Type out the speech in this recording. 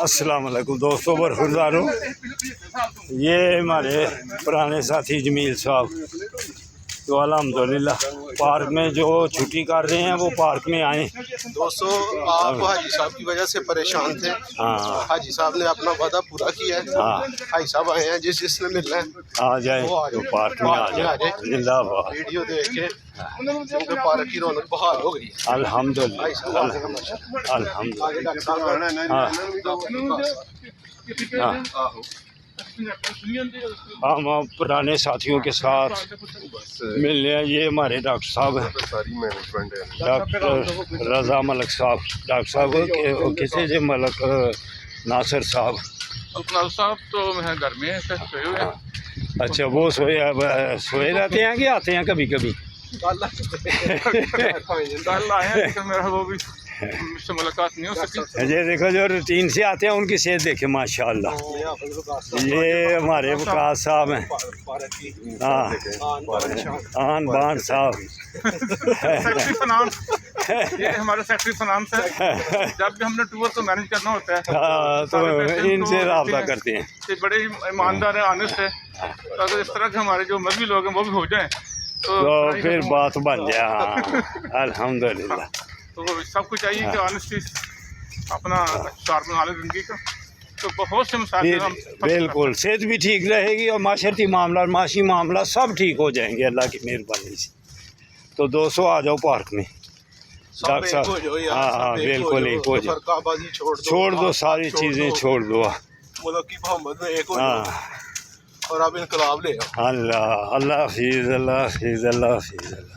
السلام علیکم دوستوں، برخورداروں، یہ ہمارے پرانے ساتھی جمیل صاحب تو الحمدللہ پارک میں جو چھٹی کر رہے ہیں وہ پارک میں آئیں۔ دوستو آپ حاجی صاحب کی وجہ سے پریشان تھے، حاجی صاحب نے اپنا وعدہ پورا کیا ہے۔ حاجی صاحب آئے ہیں، جس نے ملنا ہے آ جائیں تو پارک میں آ جائیں۔ زندہ باد۔ ویڈیو دیکھ کے کیونکہ پارک کی رونق بحال ہو گئی ہے۔ الحمدللہ الحمدللہ۔ ہم پرانے ساتھیوں کے ساتھ ملنے ہیں۔ یہ ہمارے ڈاکٹر صاحب ہیں، ڈاکٹر رضا ملک صاحب، ڈاکٹر صاحب کسی سے ملک ناصر صاحب صاحب تو میں گھر میں سوئے ہوئے ہیں۔ اچھا، وہ سوئے رہتے ہیں کہ آتے ہیں کبھی کبھی؟ کل آئے ہیں لیکن میرا وہ بھی مجھ سے ملاقات نہیں ہو سکی۔ یہ دیکھو جو روٹین سے آتے ہیں ان کی صحت دیکھیں ماشاءاللہ۔ یہ ہمارے وقاص صاحب ہیں، آن بان صاحب، سیکٹری فنانس، یہ ہمارے سیکٹری فنانس ہے۔ جب بھی ہم نے ٹور کو مینیج کرنا ہوتا ہے تو ان سے رابطہ کرتے ہیں۔ یہ بڑے ہی ایماندار ہیں، آنےسٹ ہے۔ اگر اس طرح کے ہمارے جو مذہبی لوگ ہیں وہ بھی ہو جائیں تو پھر بات بن جائے۔ الحمدللہ۔ تو سب کو چاہیے کہ آنےسٹی اپنا شارپ بنا لے زندگی کا۔ تو بہت سے مسائل بالکل صحت بھی ٹھیک رہے گی اور معاشرتی معاملات، معاشی معاملات سب ٹھیک ہو جائیں گے اللہ کی مہربانی سے۔ تو دوستوں آ جاؤ پارک میں۔ ڈاکٹر صاحب، ہاں بالکل ایک ہو جاؤ، چھوڑ دو ساری چیزیں، چھوڑ دو۔ ملک کی محمد میں ایک ہو جاؤ اور آپ انقلاب لے آؤ۔ اللہ اللہ حافظ، اللہ حافظ، اللہ حافظ، اللہ